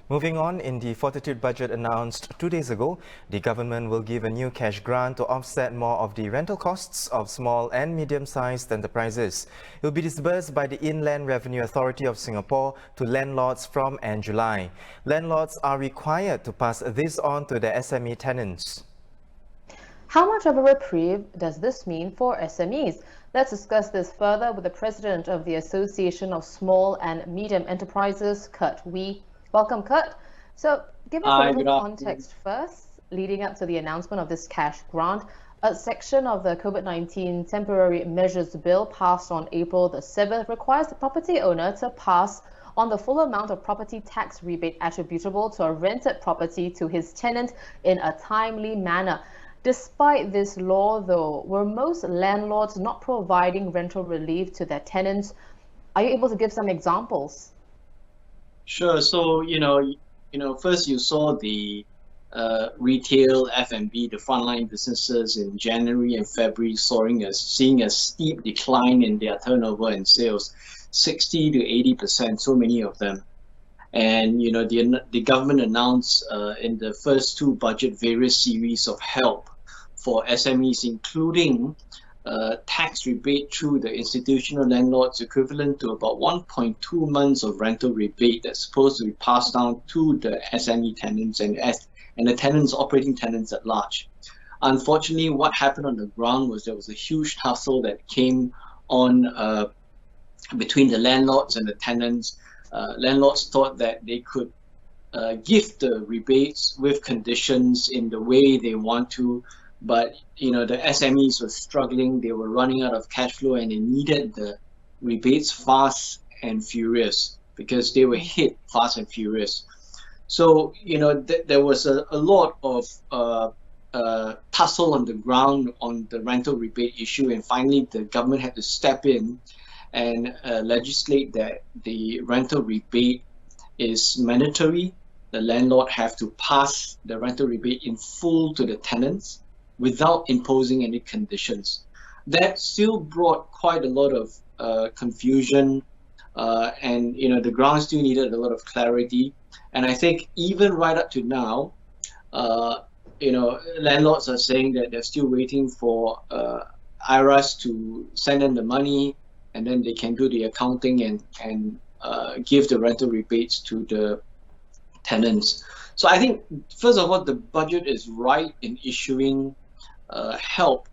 Moving on, in the Fortitude Budget announced 2 days ago, the government will give a new cash grant to offset more of the rental costs of small and medium-sized enterprises. It will be disbursed by the Inland Revenue Authority of Singapore to landlords from end July. Landlords are required to pass this on to their SME tenants. How much of a reprieve does this mean for SMEs? Let's discuss this further with the President of the Association of Small and Medium Enterprises, Kurt Wee. Welcome, Kurt. So, give us a little context first, leading up to the announcement of this cash grant. A section of the COVID-19 Temporary Measures Bill passed on April the 7th requires the property owner to pass on the full amount of property tax rebate attributable to a rented property to his tenant in a timely manner. Despite this law, though, were most landlords not providing rental relief to their tenants? Are you able to give some examples? Sure. So, first you saw the retail F&B, the frontline businesses in January and February seeing a steep decline in their turnover and sales, 60 to 80%, so many of them. And, the government announced in the first two budget various series of help for SMEs, including tax rebate through the institutional landlords equivalent to about 1.2 months of rental rebate that's supposed to be passed down to the SME tenants and the tenants, operating tenants at large. Unfortunately, what happened on the ground was there was a huge tussle that came on between the landlords and the tenants. Landlords thought that they could give the rebates with conditions in the way they want to, but the SMEs were struggling. They were running out of cash flow and they needed the rebates fast and furious because they were hit fast and furious. So there was a lot of tussle on the ground on the rental rebate issue, and finally the government had to step in and legislate that the rental rebate is mandatory. The landlord have to pass the rental rebate in full to the tenants without imposing any conditions. That still brought quite a lot of confusion, and the ground still needed a lot of clarity. And I think even right up to now, landlords are saying that they're still waiting for IRAS to send them the money, and then they can do the accounting and give the rental rebates to the tenants. So I think, first of all, the budget is right in issuing help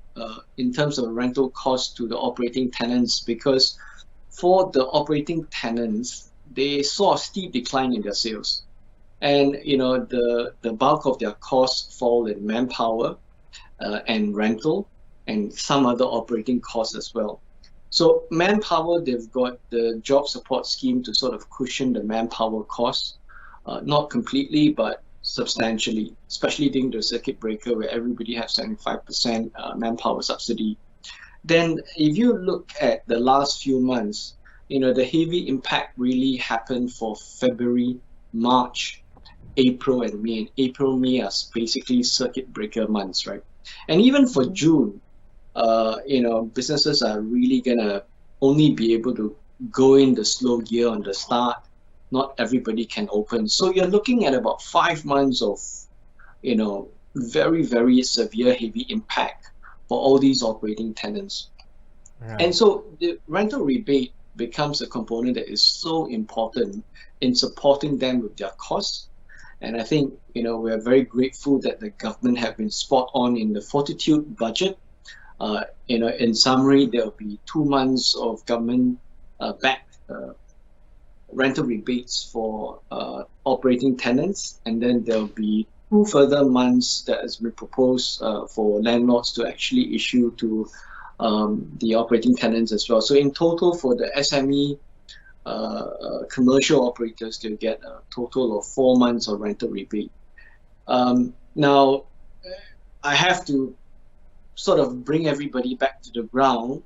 in terms of rental costs to the operating tenants, because for the operating tenants, they saw a steep decline in their sales. And the bulk of their costs fall in manpower and rental and some other operating costs as well. So manpower, they've got the job support scheme to sort of cushion the manpower costs, not completely, but substantially, especially during the circuit breaker where everybody has 75% manpower subsidy. Then if you look at the last few months, the heavy impact really happened for February, March, April, and May. And April, May are basically circuit breaker months, right? And even for June, businesses are really gonna only be able to go in the slow gear on the start. Not everybody can open. So you're looking at about 5 months of, very, very severe, heavy impact for all these operating tenants. Right. And so the rental rebate becomes a component that is so important in supporting them with their costs. And I think, we are very grateful that the government have been spot on in the Fortitude Budget. In summary, there will be 2 months of government backed rental rebates for operating tenants, and then there'll be 2 further months that has been proposed for landlords to actually issue to the operating tenants as well. So in total, for the SME commercial operators, they'll get a total of 4 months of rental rebate. Now, I have to sort of bring everybody back to the ground,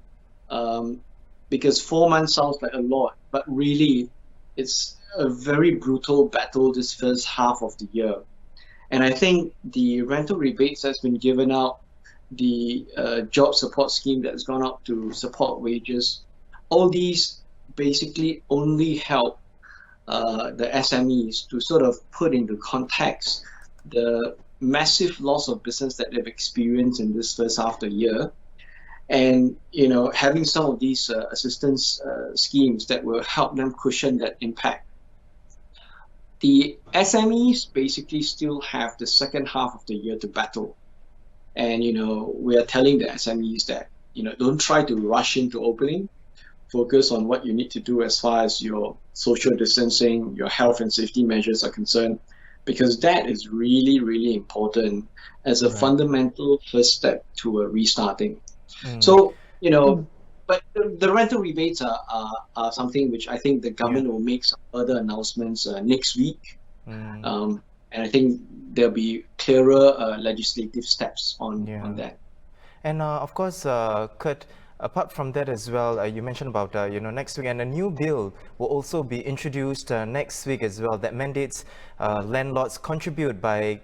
because 4 months sounds like a lot, but really it's a very brutal battle this first half of the year. And I think the rental rebates that's been given out, the job support scheme that's gone up to support wages, all these basically only help the SMEs to sort of put into context the massive loss of business that they've experienced in this first half of the year, and having some of these assistance schemes that will help them cushion that impact. The SMEs basically still have the second half of the year to battle, and we are telling the SMEs that don't try to rush into opening. Focus on what you need to do as far as your social distancing, your health and safety measures are concerned, because that is really, really important as a fundamental first step to restarting. So, but the rental rebates are something which I think the government will make some further announcements next week. And I think there'll be clearer legislative steps on that. And of course, Kurt, apart from that as well, you mentioned about next week, and a new bill will also be introduced next week as well that mandates landlords contribute by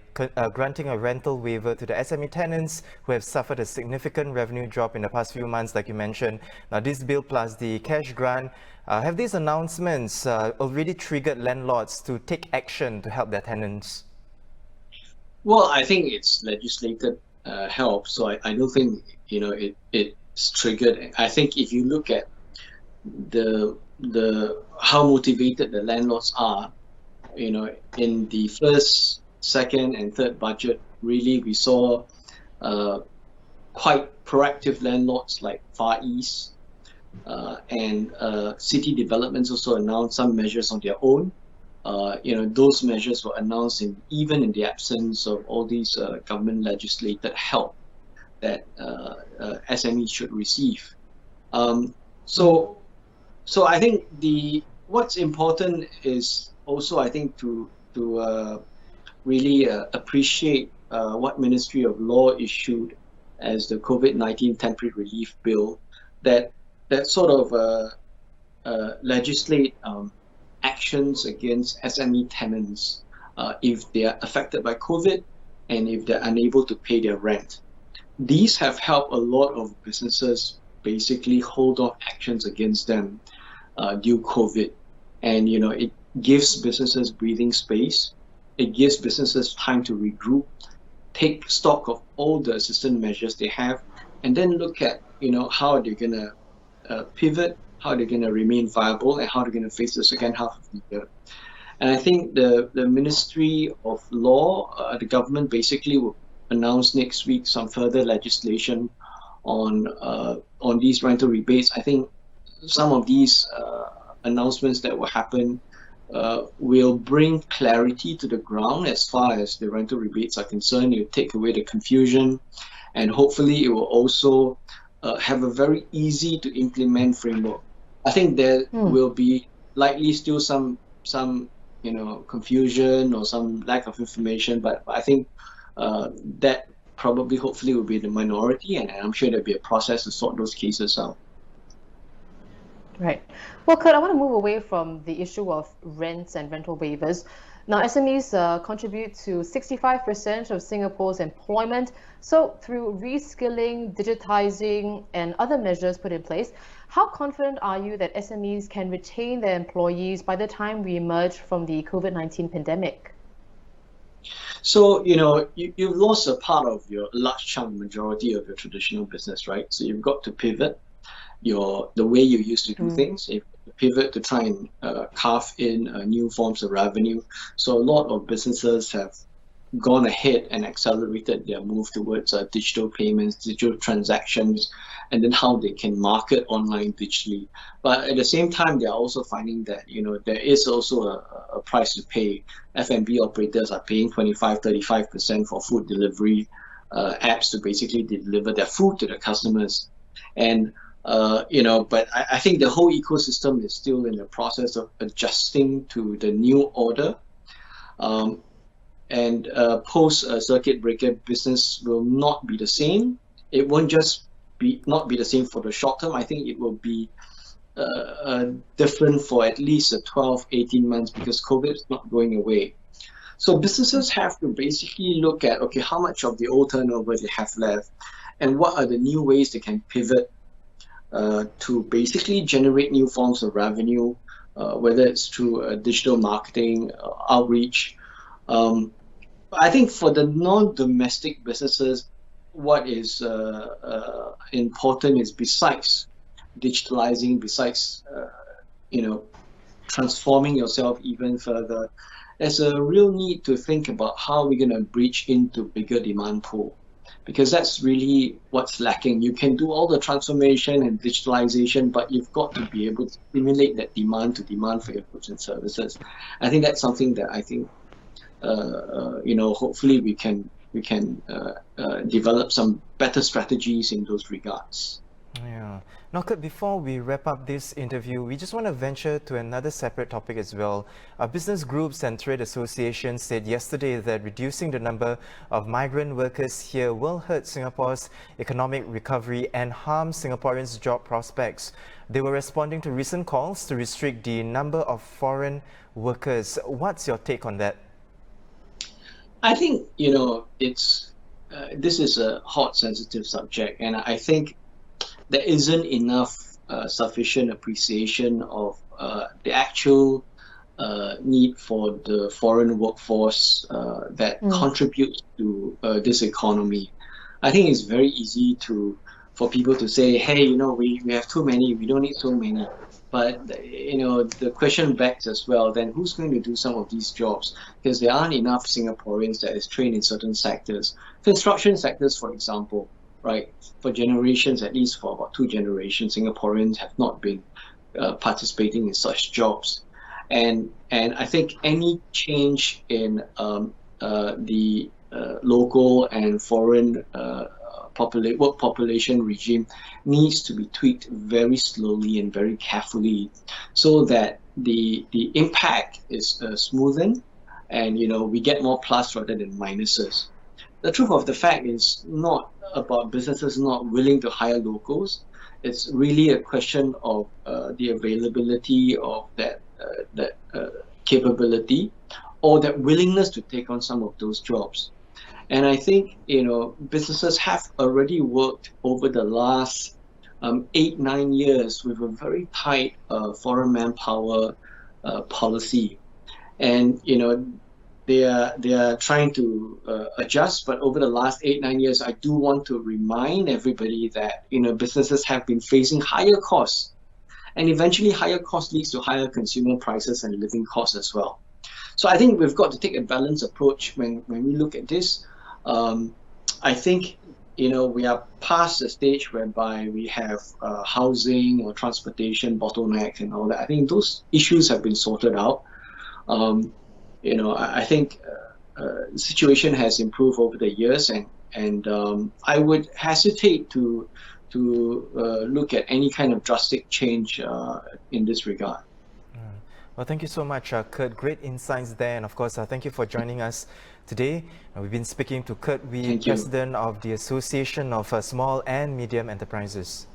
granting a rental waiver to the SME tenants who have suffered a significant revenue drop in the past few months, like you mentioned. Now, this bill plus the cash grant, have these announcements already triggered landlords to take action to help their tenants? Well, I think it's legislated help, so I don't think it's triggered. I think if you look at the how motivated the landlords are, in the first, second, and third budget, really we saw quite proactive landlords like Far East, and city developments also announced some measures on their own. Those measures were announced even in the absence of all these government legislated help that SMEs should receive. So I think what's important is also, I think, to really appreciate what Ministry of Law issued as the COVID-19 temporary relief bill that sort of legislate actions against SME tenants if they are affected by COVID and if they're unable to pay their rent. These have helped a lot of businesses basically hold off actions against them due COVID. And it gives businesses breathing space. It gives businesses time to regroup, take stock of all the assistance measures they have, and then look at how they're gonna pivot, how they're gonna remain viable, and how they're gonna face the second half of the year. And I think the Ministry of Law, the government basically will announce next week some further legislation on these rental rebates. I think some of these announcements that will happen will bring clarity to the ground as far as the rental rebates are concerned. It will take away the confusion, and hopefully it will also have a very easy to implement framework. I think there will be likely still some confusion or some lack of information, but I think that probably hopefully will be the minority, and I'm sure there'll be a process to sort those cases out. Right. Well, Kurt, I want to move away from the issue of rents and rental waivers. Now, SMEs contribute to 65% of Singapore's employment. So through reskilling, digitizing, and other measures put in place, how confident are you that SMEs can retain their employees by the time we emerge from the COVID-19 pandemic? So, you've lost a part of your large chunk majority of your traditional business, right? So you've got to pivot the way you used to do things. You pivot to try and carve in new forms of revenue. So a lot of businesses have gone ahead and accelerated their move towards digital payments, digital transactions, and then how they can market online digitally. But at the same time, they are also finding that there is also a price to pay. F&B operators are paying 25-35% for food delivery apps to basically deliver their food to the customers. And but I think the whole ecosystem is still in the process of adjusting to the new order. And post circuit breaker business will not be the same. It won't just not be the same for the short term. I think it will be different for at least 12-18 months because COVID is not going away. So businesses have to basically look at, okay, how much of the old turnover they have left and what are the new ways they can pivot to basically generate new forms of revenue whether it's through digital marketing, outreach. I think for the non-domestic businesses, what is important is besides digitalizing, besides transforming yourself even further, there's a real need to think about how we're going to breach into bigger demand pool, because that's really what's lacking. You can do all the transformation and digitalization, but you've got to be able to stimulate that demand for your goods and services. I think that's something that I think hopefully we can develop some better strategies in those regards. Yeah. Now, Kurt, before we wrap up this interview, we just want to venture to another separate topic as well. Business groups and trade associations said yesterday that reducing the number of migrant workers here will hurt Singapore's economic recovery and harm Singaporeans' job prospects. They were responding to recent calls to restrict the number of foreign workers. What's your take on that? I think, this is a hot, sensitive subject, and I think there isn't enough sufficient appreciation of the actual need for the foreign workforce that contributes to this economy. I think it's very easy for people to say, hey, we have too many, we don't need so many. But, the question begs as well, then who's going to do some of these jobs? Because there aren't enough Singaporeans that is trained in certain sectors. Construction sectors, for example, right? For generations, at least for about 2 generations, Singaporeans have not been participating in such jobs. And I think any change in the local and foreign work population regime needs to be tweaked very slowly and very carefully, so that the impact is smoothened, and we get more plus rather than minuses. The truth of the fact is not about businesses not willing to hire locals. It's really a question of the availability of that capability, or that willingness to take on some of those jobs. And I think businesses have already worked over the last 8-9 years with a very tight foreign manpower policy, and they are trying to adjust. But over the last 8-9 years, I do want to remind everybody that businesses have been facing higher costs, and eventually higher costs leads to higher consumer prices and living costs as well. So I think we've got to take a balanced approach when we look at this. I think we are past the stage whereby we have housing or transportation bottlenecks and all that. I think those issues have been sorted out. I think the situation has improved over the years, and I would hesitate to look at any kind of drastic change in this regard. Well, thank you so much, Kurt. Great insights there, and of course, thank you for joining us today. We've been speaking to Kurt Wee, President of the Association of Small and Medium Enterprises.